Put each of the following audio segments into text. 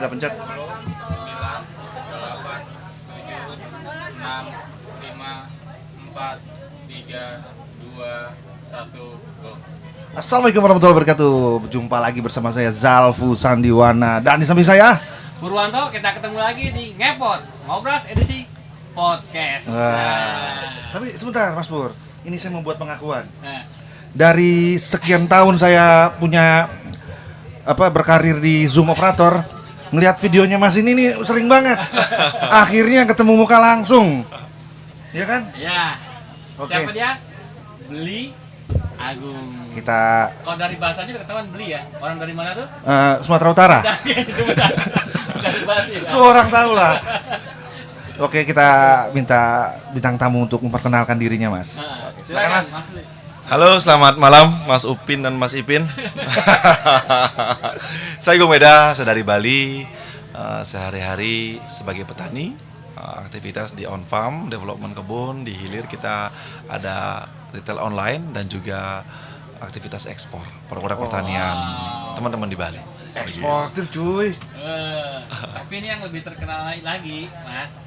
Udah pencet. 9, 8, 7, 6, 5, 4, 3, 2, 1, go. Assalamualaikum warahmatullahi wabarakatuh. Jumpa lagi bersama saya Zalfu Sandiwana dan di samping saya Purwanto, kita ketemu lagi di Ngepot Ngobras edisi podcast. Tapi sebentar Mas Pur, ini saya membuat pengakuan. Nah, Dari sekian tahun saya punya berkarir di Zoom operator, ngelihat videonya Mas ini nih sering banget. Akhirnya ketemu muka langsung. Iya kan? ya. Oke. Siapa dia? Beli Agung. Kita Kalau dari bahasanya udah ketahuan Beli ya. Orang dari mana tuh? Sumatera Utara. Sebentar. Dari Bali. Seorang tahu lah. Oke, kita minta bintang tamu untuk memperkenalkan dirinya, Mas. Nah, Oke, silakan, Mas. Beli. Halo, selamat malam Mas Upin dan Mas Ipin. Saya Gomeda, saya dari Bali. Sehari-hari sebagai petani, aktivitas di on farm, development kebun. Di hilir kita ada retail online dan juga aktivitas ekspor produk pertanian teman-teman di Bali. Eksportir, cuy. Tapi ini yang lebih terkenal lagi, Mas,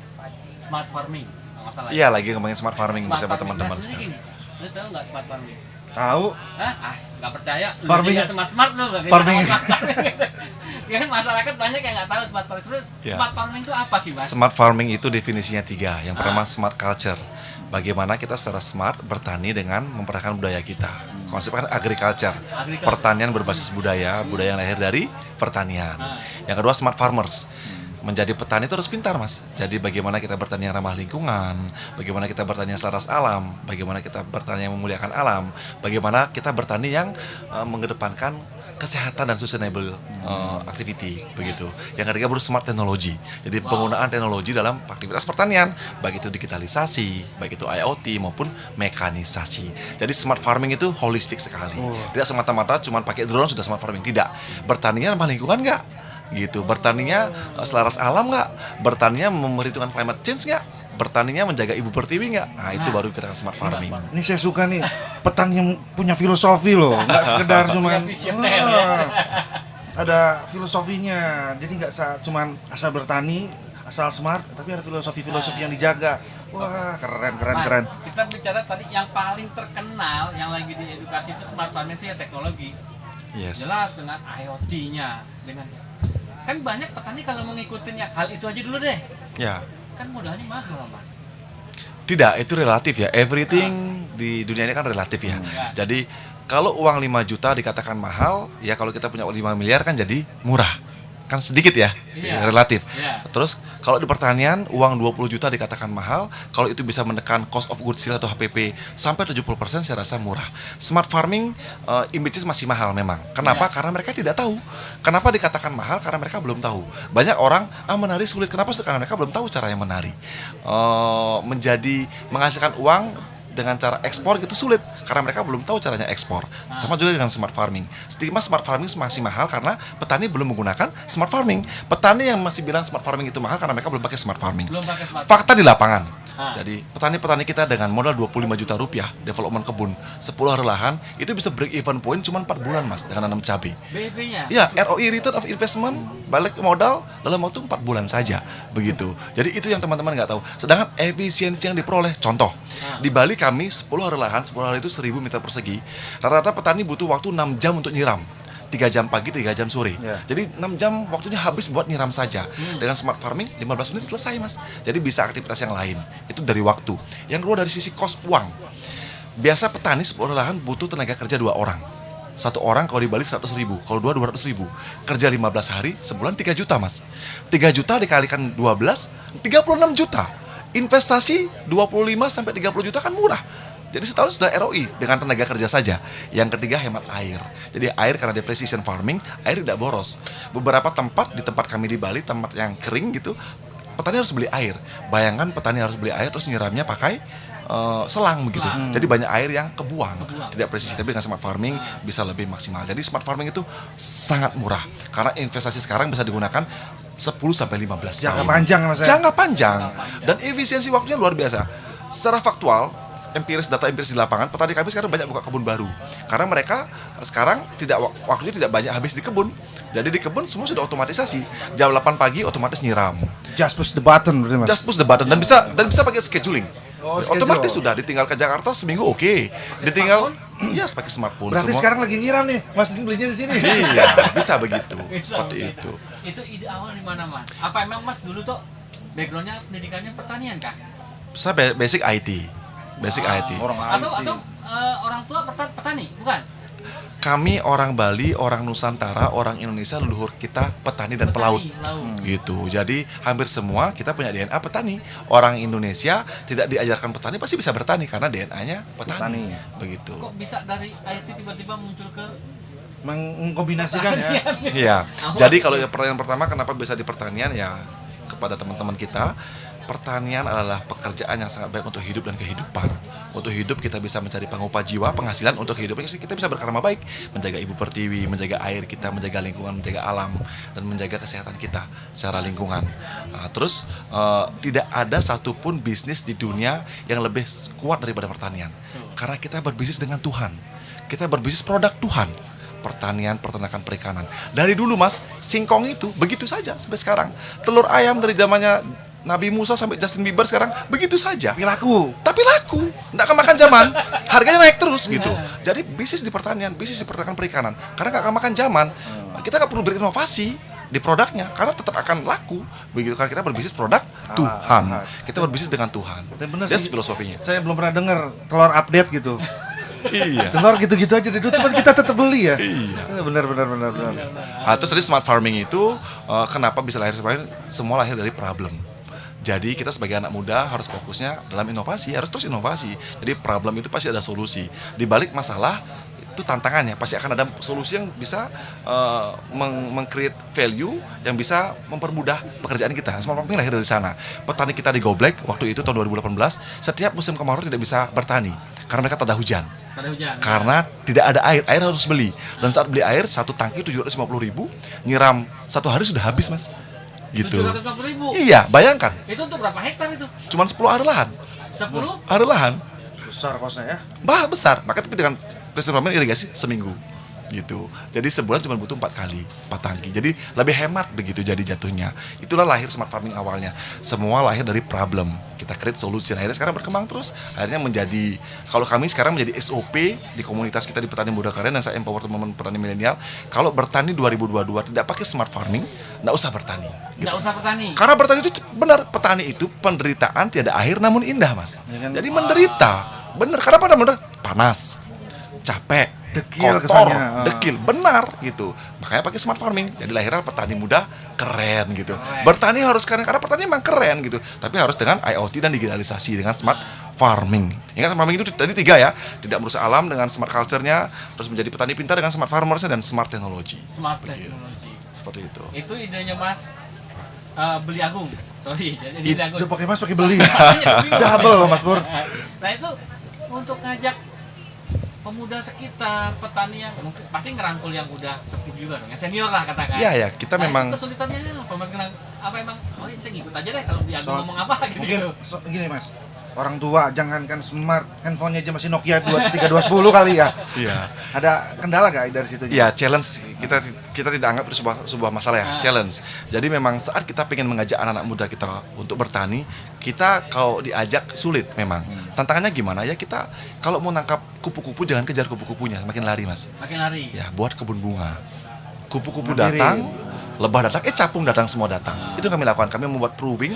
smart farming. Nggak masalah. Iya, lagi ngomongin smart farming Smart bersama farming. teman-teman Nah, sebenarnya sekarang. gini, lu tahu nggak smart farming? Tahu? Hah? Nggak percaya. Lu Farming- juga smart lu berarti. farming. Ya, masyarakat banyak yang nggak tahu smart farming. Sebenarnya Ya. smart farming itu apa sih, Mas? Smart farming itu definisinya 3. Yang pertama smart culture. Bagaimana kita secara smart bertani dengan mempertahankan budaya kita. Konsepnya kan agriculture. Pertanian berbasis budaya yang lahir dari pertanian. Yang kedua smart farmers. Menjadi petani itu harus pintar, Mas. Jadi bagaimana kita bertani yang ramah lingkungan, bagaimana kita bertani yang selaras alam, bagaimana kita bertani yang memuliakan alam, bagaimana kita bertani yang mengedepankan kesehatan dan sustainable activity, begitu. Yang ketiga baru smart technology. Jadi penggunaan teknologi dalam aktivitas pertanian, baik itu digitalisasi, baik itu IoT maupun mekanisasi. Jadi smart farming itu holistik sekali. Tidak semata-mata cuma pakai drone sudah smart farming, tidak. Bertaninya ramah lingkungan nggak? Gitu. Bertaninya selaras alam nggak? Bertaninya memperhitungkan climate change nggak? Bertaninya menjaga ibu pertiwi nggak? Nah, itu baru kita smart farming. Ini saya suka nih, petani yang punya filosofi loh, nggak sekedar cuman visioner, ya. ada filosofinya. Jadi nggak cuman asal bertani, asal smart, tapi ada filosofi yang dijaga. Wah, keren. Mas, kita bicara tadi yang paling terkenal yang lagi di edukasi itu smart farming itu ya teknologi. Yes. Jelas dengan IoT-nya, dengan kan banyak petani kalau mau ngikutin ya hal itu aja dulu deh. Ya. Kan modalnya mahal, Mas. Tidak, itu relatif ya. Everything di dunia ini kan relatif ya. Jadi kalau uang 5 juta dikatakan mahal, ya kalau kita punya 5 miliar kan jadi murah. Kan sedikit ya, Iya. relatif. Iya. Terus kalau di pertanian uang 20 juta dikatakan mahal, kalau itu bisa menekan cost of goods sold atau HPP sampai 70% saya rasa murah. Smart farming image-nya masih mahal memang. Kenapa? Iya. Karena mereka tidak tahu. Kenapa dikatakan mahal? Karena mereka belum tahu. Banyak orang menari sulit. Kenapa? Karena mereka belum tahu cara yang menari. Menghasilkan uang dengan cara ekspor gitu sulit karena mereka belum tahu caranya ekspor. Sama juga dengan smart farming. Stigma smart farming masih mahal karena petani belum menggunakan smart farming. Petani yang masih bilang smart farming itu mahal karena mereka belum pakai smart farming. Belum pakai smart Fakta di lapangan. Jadi petani-petani kita dengan modal 25 juta rupiah development kebun 10 hari lahan itu bisa break even point cuma 4 bulan, Mas, dengan nanam cabai. BB-nya. Ya, ROI return of investment balik modal dalam waktu 4 bulan saja, begitu. Jadi itu yang teman-teman nggak tahu. Sedangkan efisiensi yang diperoleh, contoh, di Bali kami 10 hari lahan, 10 hari itu 1000 meter persegi. Rata-rata petani butuh waktu 6 jam untuk nyiram. 3 jam pagi, 3 jam sore. Jadi 6 jam waktunya habis buat nyiram saja. Dengan smart farming 15 menit selesai, Mas. Jadi bisa aktivitas yang lain. Itu dari waktu. Yang kedua dari sisi cost uang. Biasa petani 10 lahan butuh tenaga kerja 2 orang. 1 orang kalau di Bali 100 ribu, kalau 200 ribu. Kerja 15 hari, sebulan 3 juta, Mas. 3 juta dikalikan 12, 36 juta. Investasi 25 sampai 30 juta kan murah. Jadi setahun sudah ROI dengan tenaga kerja saja. Yang ketiga hemat air. Jadi air karena dia precision farming, air tidak boros. Beberapa tempat di tempat kami di Bali, tempat yang kering gitu, petani harus beli air. Bayangkan petani harus beli air terus nyiramnya pakai selang begitu. Jadi banyak air yang kebuang. Tidak presisi, tapi dengan smart farming bisa lebih maksimal. Jadi smart farming itu sangat murah karena investasi sekarang bisa digunakan 10 sampai 15 Jangka tahun. panjang, Mas. Jangka panjang. Dan efisiensi waktunya luar biasa. Secara faktual, data empiris di lapangan, petani kami sekarang banyak buka kebun baru. Karena mereka sekarang waktunya tidak banyak habis di kebun. Jadi di kebun semua sudah otomatisasi. Jam 8 pagi otomatis nyiram. Just push the button berarti Mas. Just push the button dan bisa pakai scheduling. Oh, schedule. Otomatis sudah ditinggal ke Jakarta seminggu oke. Ditinggal ya pakai smartphone Berarti semua. sekarang lagi nyiram nih. Mas belinya di sini. Iya, bisa begitu. Bisa, Seperti beda. itu. Itu ide awal di mana Mas? Apa emang Mas dulu tuh backgroundnya pendidikannya pertanian kah? Saya basic IT. Basic IT. Orang Atau IT. orang tua petani, bukan? Kami orang Bali, orang Nusantara, orang Indonesia, leluhur kita petani dan pelaut. Laut. Gitu. Jadi hampir semua kita punya DNA petani. Orang Indonesia tidak diajarkan petani pasti bisa bertani karena DNA-nya petani. Petani. Begitu. Kok bisa dari IT tiba-tiba muncul ke Mengkombinasikan ya. Iya. Jadi kalau yang pertama kenapa bisa di pertanian ya kepada teman-teman kita, pertanian adalah pekerjaan yang sangat baik untuk hidup dan kehidupan. Untuk hidup kita bisa mencari pangupah jiwa, penghasilan untuk hidupnya kita bisa berkarma baik, menjaga ibu pertiwi, menjaga air kita, menjaga lingkungan, menjaga alam dan menjaga kesehatan kita secara lingkungan. Terus tidak ada satupun bisnis di dunia yang lebih kuat daripada pertanian. Karena kita berbisnis dengan Tuhan. Kita berbisnis produk Tuhan. Pertanian, peternakan, perikanan. Dari dulu Mas, singkong itu begitu saja sampai sekarang. Telur ayam dari zamannya Nabi Musa sampai Justin Bieber sekarang begitu saja. Tapi laku. Tapi laku, nggak akan makan zaman, harganya naik terus gitu. Jadi bisnis di pertanian, bisnis di peternakan perikanan, karena nggak akan makan zaman. Kita nggak perlu berinovasi di produknya, karena tetap akan laku. Begitu karena kita berbisnis produk Tuhan, kita berbisnis dengan Tuhan. Bener That's sih. filosofinya. Saya belum pernah dengar telur update gitu. Iya. Telur gitu-gitu aja dulu, cuma kita tetap beli ya. Iya. Benar. Terus tadi smart farming itu kenapa bisa lahir sebenarnya semua lahir dari problem. Jadi kita sebagai anak muda harus fokusnya dalam inovasi, harus terus inovasi. Jadi problem itu pasti ada solusi. Di balik masalah itu tantangannya pasti akan ada solusi yang bisa meng-create value yang bisa mempermudah pekerjaan kita. Smart farming lahir dari sana. Petani kita di Goblek waktu itu tahun 2018, setiap musim kemarau tidak bisa bertani karena mereka tak ada hujan. Ada hujan. Karena tidak ada air harus beli. Dan saat beli air, satu tangki 750.000, nyiram satu hari sudah habis Mas. Gitu. 750.000. Iya, bayangkan. Itu untuk berapa hektar itu? Cuman 10 are lahan. 10? Are lahan. Besar kosnya ya. Besar. Maka tapi dengan precision farming irigasi seminggu. Gitu. Jadi sebulan cuma butuh 4 kali, 4 tangki. Jadi lebih hemat begitu jadi jatuhnya. Itulah lahir smart farming awalnya. Semua lahir dari problem. Kita create solusi. Akhirnya sekarang berkembang terus. Akhirnya menjadi, kalau kami sekarang menjadi SOP di komunitas kita di Petani Muda Keren, dan saya empower teman-teman petani milenial. Kalau bertani 2022 tidak pakai smart farming, nggak usah bertani. Gitu. Nggak usah petani. Karena bertani itu benar, petani itu penderitaan tiada akhir namun indah Mas. Ya kan? Jadi menderita, bener. Karena pada menderita panas, capek, Dekil kotor, kesannya. dekil, benar gitu. Makanya pakai smart farming. Jadi lahirnya petani muda keren gitu. Bertani harus keren karena petani memang keren gitu. Tapi harus dengan IoT dan digitalisasi dengan smart farming. Ingat farming itu tadi 3 ya, tidak merusak alam dengan smart culture-nya, terus menjadi petani pintar dengan smart farmers dan smart technology. Smart technology. Seperti itu. Itu idenya Mas Beli Agung. Sorry, jadi Beli Agung. Itu pakai Mas pakai beli. Iya, Double loh Mas Pur. Nah itu untuk ngajak pemuda sekitar, petani yang mungkin pasti ngerangkul yang udah sepuh juga dong, yang senior lah katakan. Iya ya, kita Nah, memang itu kesulitannya apa Mas apa emang saya ngikut aja deh kalau dia ngomong apa gitu. Mungkin gini Mas. Orang tua jangankan smart, handphonenya aja masih Nokia 3210 kali ya. iya. Ada kendala gak dari situ? Ya challenge, kita tidak anggap itu sebuah masalah ya, challenge. Jadi memang saat kita pengen mengajak anak-anak muda kita untuk bertani, kita kalau diajak sulit memang. Tantangannya gimana ya, kita kalau mau nangkap kupu-kupu jangan kejar kupu-kupunya, makin lari Mas. Makin lari. Ya buat kebun bunga. Kupu-kupu Mandiri. datang, lebah datang, capung datang, semua datang. Itu kami lakukan, kami membuat proving.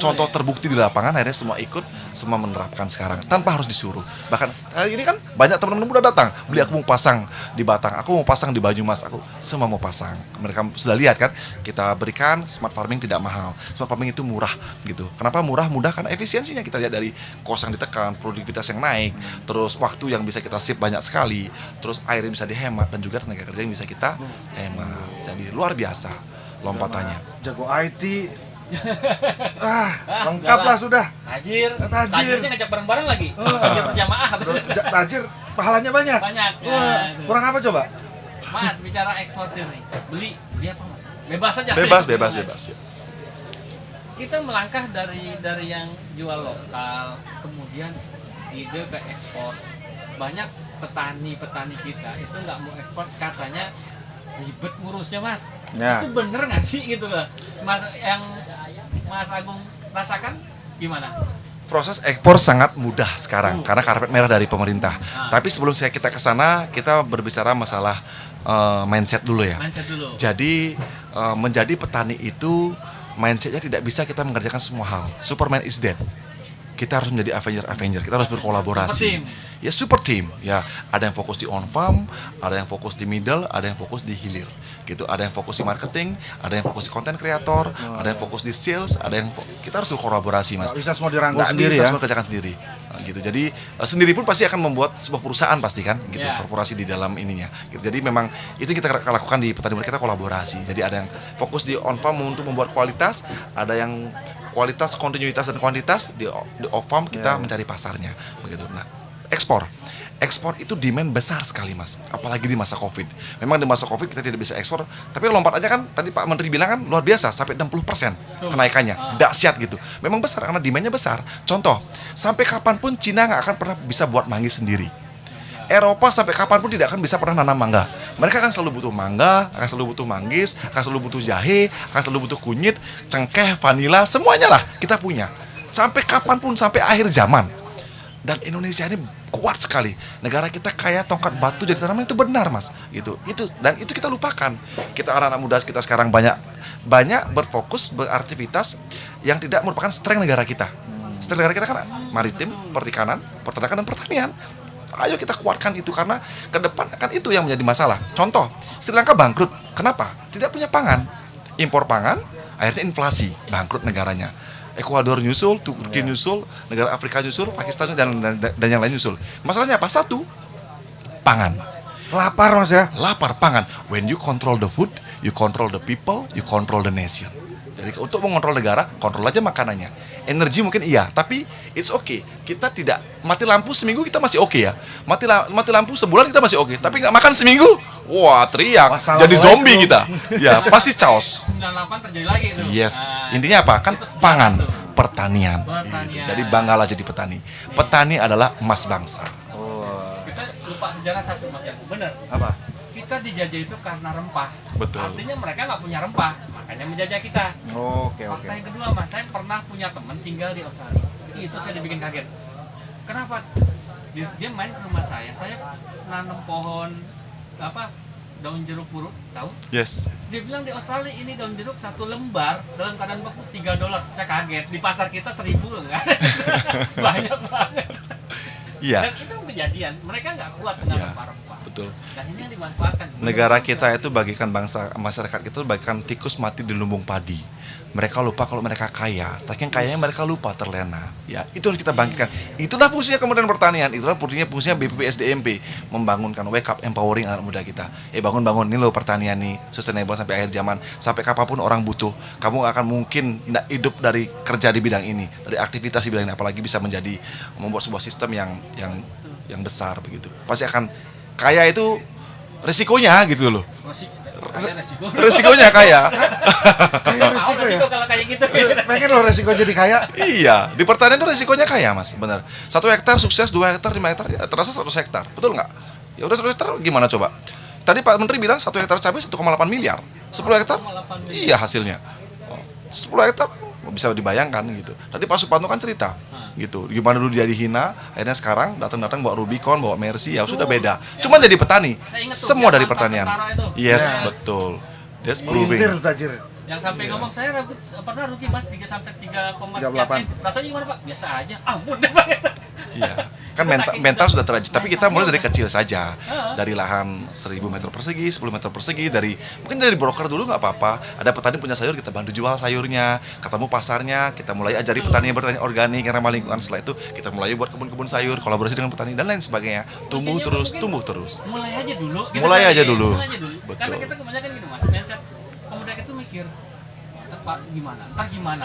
Contoh terbukti di lapangan, akhirnya semua ikut, semua menerapkan sekarang tanpa harus disuruh. Bahkan hari ini kan banyak teman-teman muda datang, beli aku mau pasang di Batang, aku mau pasang di Banyumas, aku semua mau pasang. Mereka sudah lihat kan, kita berikan smart farming tidak mahal, smart farming itu murah gitu. Kenapa murah? Mudah karena efisiensinya kita lihat dari kos yang ditekan, produktivitas yang naik, terus waktu yang bisa kita save banyak sekali, terus air yang bisa dihemat dan juga tenaga kerja yang bisa kita hemat. Jadi luar biasa lompatannya. Jago IT. Lengkap lah sudah. Tajir. Tajir. Tajirnya ngajak bareng-bareng lagi. Tajir berjamaah. Tajir, pahalanya banyak. Banyak. Wah, Ya, kurang apa coba? Mas bicara eksportir nih. Beli apa Mas? Bebas aja. Bebas ya. Kita melangkah dari yang jual lokal, kemudian ide ke ekspor. Banyak petani kita itu nggak mau ekspor, katanya ribet ngurusnya mas. Ya. Itu bener nggak sih gitu loh, mas, yang Mas Agung rasakan gimana? Proses ekspor sangat mudah sekarang karena karpet merah dari pemerintah. Tapi sebelum kita ke sana, kita berbicara masalah mindset dulu ya. Mindset dulu. Jadi menjadi petani itu mindsetnya tidak bisa kita mengerjakan semua hal. Superman is dead. Kita harus menjadi Avenger. Kita harus berkolaborasi. Super team. Ya super team. Ya ada yang fokus di on farm, ada yang fokus di middle, ada yang fokus di hilir. Gitu. Ada yang fokus di marketing, ada yang fokus di content creator, ada yang fokus di sales, ada yang kita harus berkolaborasi mas. Nggak bisa semua dirangkul Nggak sendiri bisa ya. semua kerjakan sendiri. Nah, gitu. Jadi sendiri pun pasti akan membuat sebuah perusahaan pasti kan, gitu. Yeah. Korporasi di dalam ininya. Gitu. Jadi memang itu yang kita lakukan di petani muda, kita kolaborasi. Jadi ada yang fokus di on farm untuk membuat kualitas, ada yang kualitas, kontinuitas dan kuantitas di off farm kita mencari pasarnya. Begitu. Nah, ekspor itu demand besar sekali mas, apalagi di masa covid. Memang di masa covid kita tidak bisa ekspor, tapi lompat aja kan, tadi Pak Menteri bilang kan luar biasa, sampai 60% kenaikannya, dahsyat gitu. Memang besar karena demandnya besar. Contoh, sampai kapanpun Cina nggak akan pernah bisa buat manggis sendiri. Eropa sampai kapanpun tidak akan bisa pernah nanam mangga. Mereka akan selalu butuh mangga, akan selalu butuh manggis, akan selalu butuh jahe, akan selalu butuh kunyit, cengkeh, vanila, semuanya lah kita punya. Sampai kapanpun, sampai akhir zaman. Dan Indonesia ini kuat sekali. Negara kita kaya tongkat batu jadi tanaman, itu benar mas. Dan itu kita lupakan. Kita anak-anak muda kita sekarang banyak berfokus beraktivitas yang tidak merupakan strength negara kita. Strength negara kita kan maritim, perikanan, peternakan dan pertanian. Ayo kita kuatkan itu karena ke depan akan itu yang menjadi masalah. Contoh, Sri Lanka bangkrut. Kenapa? Tidak punya pangan. Impor pangan, akhirnya inflasi, bangkrut negaranya. Ekuador nyusul, Turki nyusul, negara Afrika nyusul, Pakistan dan yang lain nyusul. Masalahnya apa? Satu, pangan. Lapar mas ya. Lapar, pangan. When you control the food, you control the people, you control the nation. Jadi untuk mengontrol negara, kontrol aja makanannya. Energi mungkin iya, tapi it's okay. Kita tidak mati lampu seminggu kita masih oke ya. Mati lampu sebulan kita masih oke. Tapi nggak makan seminggu, wah teriak, jadi zombie kita. Ya pasti chaos. 98 terjadi lagi itu. Yes, Nah, intinya apa? Kan itu sejarah pangan, tuh. pertanian. Pertanian. Gitu. Jadi banggalah jadi petani. Petani adalah emas bangsa. Kita lupa sejarah satu mas ya, bener. Apa? Kita dijajah itu karena rempah. Betul. Artinya mereka nggak punya rempah, makanya menjajah kita. Oke. Fakta yang kedua mas, saya pernah punya teman tinggal di Australia. Itu saya dibikin kaget. Kenapa? Dia main ke rumah saya nanam pohon daun jeruk purut, tahu? Yes. Dia bilang di Australia ini daun jeruk satu lembar dalam keadaan beku $3. Saya kaget. Di pasar kita 1.000 loh, nggak ada. Banyak banget. Iya. Dan itu kejadian. Mereka nggak kuat dengan Iya. rempah-rempah. Betul. Dan ini yang dimanfaatkan. Negara kita itu bagikan bangsa masyarakat kita bagikan tikus mati di lumbung padi. Mereka lupa kalau mereka kaya, saking kayanya mereka lupa terlena. Ya, itu harus kita bangkitkan. Itulah fungsinya Kementerian Pertanian, itulah fungsinya BPPSDMP, membangunkan, wake up, empowering anak muda kita. Bangun-bangun, ini loh pertanian nih, sustainable sampai akhir zaman, sampai kapanpun orang butuh. Kamu gak akan mungkin tidak hidup dari kerja di bidang ini, dari aktivitas di bidang ini, apalagi bisa membuat sebuah sistem yang besar begitu. Pasti akan kaya itu resikonya gitu loh. Resiko. Resikonya kaya. Resiko ya. Resiko kalau kayak gitu. Pengen loh resiko jadi kaya. Iya, di pertanian itu resikonya kaya mas, benar. 1 hektar sukses, 2 hektar, 5 hektar, ya terasa 100 hektar, betul nggak? Ya udah 100 hektar gimana coba? Tadi Pak Menteri bilang 1 hektar cabai 1,8 miliar, 10 hektar, 1,8 miliar. iya hasilnya. 10 hektar bisa dibayangkan gitu. Tadi Pak Supanto kan cerita, gitu. Gimana dulu dia dihina, akhirnya sekarang datang bawa Rubicon, bawa Mercy, ya sudah beda. Cuma jadi petani, Saya ingat tuh, semua yang dari mantan pertanian. tentara itu. Yes, Yes. betul. That's Melintir proving. tajir. Yang sampai ngomong saya pernah rugi mas 3 sampai 3,8. Rasanya gimana Pak? Biasa aja. Ampun deh Pak. Iya, kan Saking mental kita- sudah terajut. Tapi kita mulai dari mentalnya kecil saja, Heeh. dari lahan 1.000 meter persegi, 10 meter persegi, mungkin dari broker dulu nggak apa-apa. Ada petani punya sayur, kita bantu jual sayurnya, ketemu pasarnya, kita mulai ajari petani bertani organik yang ramah lingkungan. Setelah itu kita mulai buat kebun-kebun sayur, kolaborasi dengan petani dan lain sebagainya. Tumbuh Intinya terus, mungkin tumbuh terus. Mulai aja dulu. Mulai aja dulu. Mulai aja dulu. Karena Betul. kita kebanyakan gini mas, mindset pemuda itu mikir, ntar Pak gimana?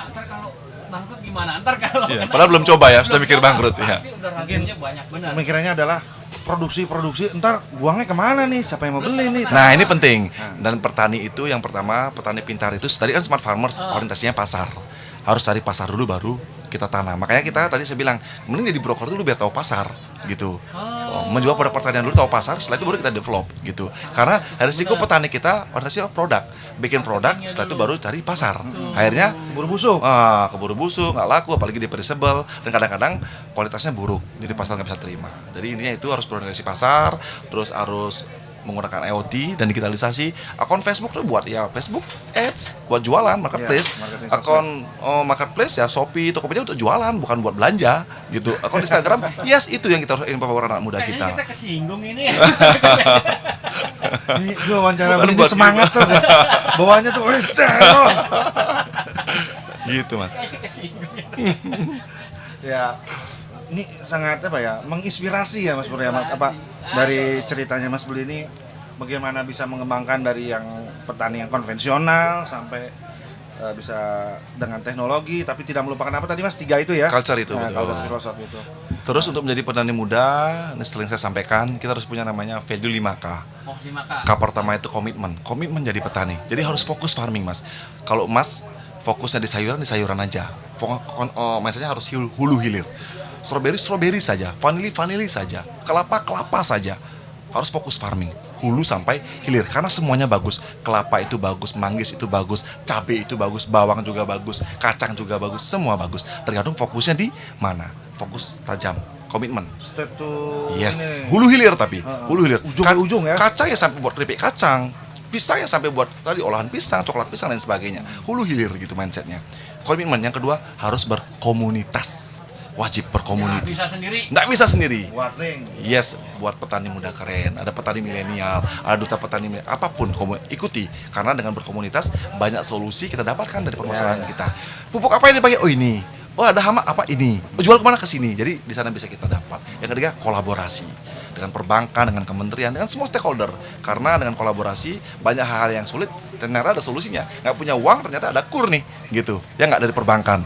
Ntar kalau bangkrut gimana? Ntar kalau Iya, kena padahal belum coba ya, sudah belum mikir coba, bangkrut, ya. Tapi udah ragunya banyak benar. Pemikirannya adalah produksi, ntar buangnya kemana nih? Siapa yang mau beli nih? Nah ini penting. Dan petani itu yang pertama, petani pintar itu tadi kan smart farmers, orientasinya pasar. Harus cari pasar dulu baru kita tanam. Makanya kita tadi saya bilang, mending jadi broker dulu biar tahu pasar gitu. Menjual pada pertanian dulu tahu pasar, setelah itu baru kita develop gitu. Karena risiko petani kita orientasi produk, bikin produk, setelah itu baru cari pasar. Akhirnya Buru busuk. keburu busuk, nggak laku, apalagi di perishable, dan kadang-kadang kualitasnya buruk, jadi pasar nggak bisa terima. Jadi intinya itu harus berorientasi pasar, terus harus menggunakan IoT dan digitalisasi. Akun Facebook tuh buat ya Facebook Ads, buat jualan, marketplace. marketing Akun marketplace ya Shopee, Tokopedia untuk jualan, bukan buat belanja gitu. Akun Instagram, yes itu yang kita harus empower anak muda Kayaknya kita. kita kesinggung ini. Ini gue wawancara Bukan ini buat semangat tuh. Bawaannya tuh Gitu mas. Kayaknya kesinggung. ya. Ini sangat apa ya? Menginspirasi ya Mas Pur ya, apa dari ceritanya Mas Beli ini bagaimana bisa mengembangkan dari yang petani yang konvensional sampai bisa dengan teknologi tapi tidak melupakan apa tadi Mas, 3 itu ya. Culture itu, betul. Culture filosofi itu. Terus untuk menjadi petani muda, ini sering saya sampaikan, kita harus punya namanya value 5K. Oh, 5K. K pertama itu komitmen jadi petani. Jadi harus fokus farming mas. Kalau mas fokusnya di sayuran aja. Maksudnya harus hulu hilir. Strawberry saja, vanili saja, kelapa saja. Harus fokus farming, hulu sampai hilir. Karena semuanya bagus. Kelapa itu bagus, manggis itu bagus, cabai itu bagus, bawang juga bagus, kacang juga bagus, semua bagus. Tergantung fokusnya di mana. Fokus tajam, komitmen. Step to Yes, ini. hulu hilir tapi, hulu hilir. Ujung ke ujung ya. Kacang ya sampai buat keripik kacang, pisang ya sampai buat tadi olahan pisang, coklat pisang dan sebagainya. Hulu hilir gitu mindsetnya. Komitmen yang kedua harus berkomunitas, wajib berkomunitas. Nggak bisa sendiri. Watling. Yes, buat petani muda keren, ada petani milenial, ada duta petani apapun, ikuti. Karena dengan berkomunitas banyak solusi kita dapatkan dari permasalahan kita. Pupuk apa yang dipakai? Oh ini. Oh ada hama apa ini? Oh, jual kemana ke sini? Jadi di sana bisa kita dapat. Yang ketiga kolaborasi dengan perbankan, dengan kementerian, dengan semua stakeholder. Karena dengan kolaborasi banyak hal yang sulit ternyata ada solusinya. Nggak punya uang ternyata ada kur nih, gitu. Yang nggak dari perbankan.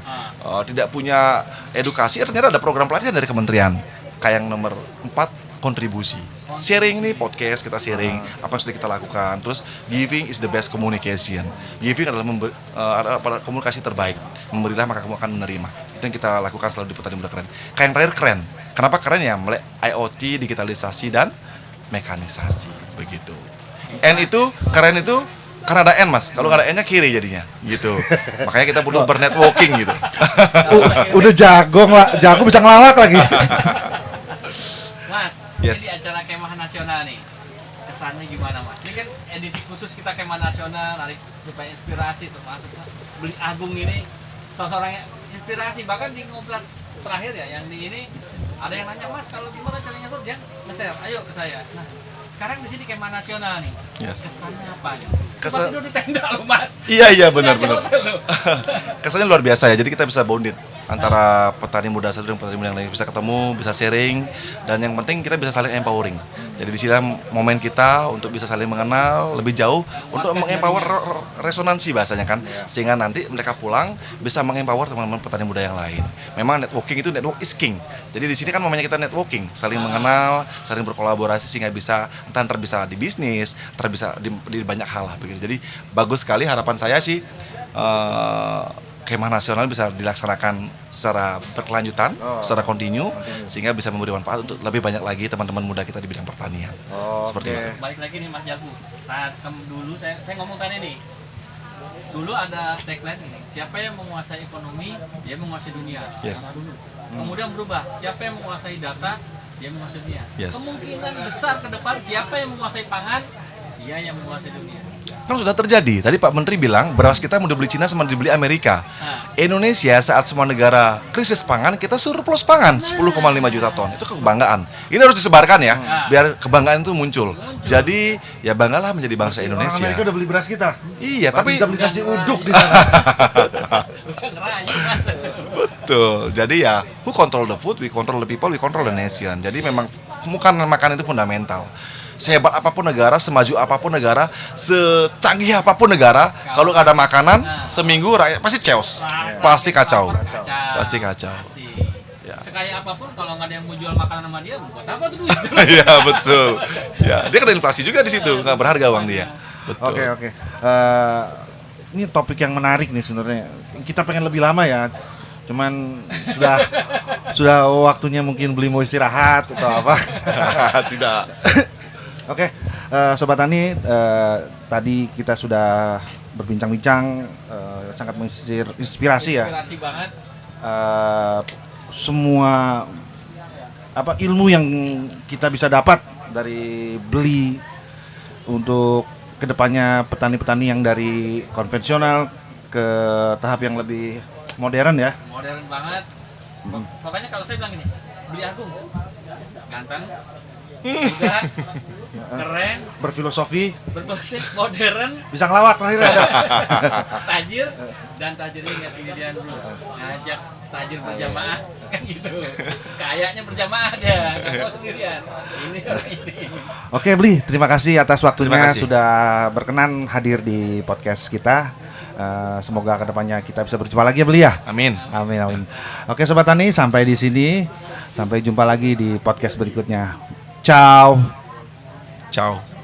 Tidak punya edukasi ternyata ada program pelatihan dari kementerian. Kayak yang nomor 4 kontribusi. Sharing nih podcast kita sharing apa yang sudah kita lakukan. Terus giving is the best communication. Giving adalah adalah komunikasi terbaik. Memberilah maka kamu akan menerima. Itu yang kita lakukan selalu di petani muda keren. Kayak yang terakhir keren. Kenapa keren ya? Mulai IoT, digitalisasi dan mekanisasi begitu. N itu keren itu karena ada N mas. Kalau nggak ada N-nya kiri jadinya gitu. Makanya kita perlu bernetworking gitu. Udah jago bisa ngelawak lagi. Mas, Yes. ini di acara Kemah Nasional nih, kesannya gimana mas? Ini kan edisi khusus kita Kemah Nasional, narik supaya inspirasi termasuk Beli Agung ini seseorang yang inspirasi. Bahkan di ngoblas terakhir ya, yang di ini ada yang nanya mas kalau gimana caranya tuh dia nge-share, ayo ke saya. Nah sekarang di sini Kemah Nasional nih, Yes. kesannya apa nih? Kesan- Tidur di tenda loh mas. Iya benar. Nggak di hotel loh. Kesannya luar biasa ya. Jadi kita bisa bonded antara petani muda satu dan petani muda yang lain, bisa ketemu, bisa sharing, dan yang penting kita bisa saling empowering. Jadi di sini momen kita untuk bisa saling mengenal lebih jauh, untuk mengempower resonansi bahasanya kan, sehingga nanti mereka pulang bisa mengempower teman-teman petani muda yang lain. Memang networking itu network is king. Jadi di sini kan momennya kita networking, saling mengenal, saling berkolaborasi sehingga bisa entah bisa di bisnis, bisa di banyak hal lah begitu. Jadi bagus sekali, harapan saya sih Kemah Nasional bisa dilaksanakan secara berkelanjutan, secara kontinu, sehingga bisa memberi manfaat untuk lebih banyak lagi teman-teman muda kita di bidang pertanian. Seperti itu. Balik lagi nih Mas Jabu. Nah, dulu saya ngomong tadi nih. Dulu ada tagline ini, siapa yang menguasai ekonomi, dia menguasai dunia. Yes. Karena dulu. Kemudian berubah, siapa yang menguasai data, dia menguasai dunia. Yes. Kemungkinan besar ke depan siapa yang menguasai pangan, dia yang menguasai dunia. Kan sudah terjadi. Tadi Pak Menteri bilang beras kita mau dibeli Cina sama dibeli Amerika. Indonesia saat semua negara krisis pangan, kita surplus pangan 10,5 juta ton. Itu kebanggaan. Ini harus disebarkan ya, biar kebanggaan itu muncul. Jadi ya banggalah menjadi bangsa Orang Indonesia. Amerika udah beli beras kita. Iya, tapi Bisa beli nasi uduk di sana. Ngerayu kan. betul. Jadi ya, who control the food, we control the people, we control the nation. Jadi memang bukan makan itu fundamental. Sehebat apapun negara, semaju apapun negara, secanggih apapun negara, kalau nggak ada makanan, seminggu rakyat pasti chaos, pasti kacau, pasti kacau. Pasti. Ya. Sekaya apapun kalau nggak ada yang mau jual makanan sama dia, buat apa tuh duit? Iya betul. Ya, dia kena inflasi juga di situ, nggak berharga uang dia. Betul. Oke. Ini topik yang menarik nih sebenarnya. Kita pengen lebih lama ya. Cuman sudah waktunya mungkin beli mau istirahat atau apa. Tidak. Oke, Sobat Tani, tadi kita sudah berbincang-bincang, sangat menginspirasi ya. Inspirasi banget. Semua ilmu yang kita bisa dapat dari beli untuk kedepannya petani-petani yang dari konvensional ke tahap yang lebih modern ya. Modern banget. Pokoknya kalau saya bilang gini, beli Agung ganteng, muda, keren, Berfilosofi, berproses, modern, bisa ngelawak terakhir ada. tajir, dan tajir ini nggak sendirian bro, ngajak tajir berjamaah kan gitu. Kayaknya berjamaah dia, nggak mau sendirian. Ini orang ini. Oke Bli, terima kasih atas waktunya Terima kasih. sudah berkenan hadir di podcast kita. Semoga kedepannya kita bisa berjumpa lagi ya Bli ya. Amin. Amin amin. Oke Sobat Tani, sampai di sini. Sampai jumpa lagi di podcast berikutnya. Ciao. Ciao.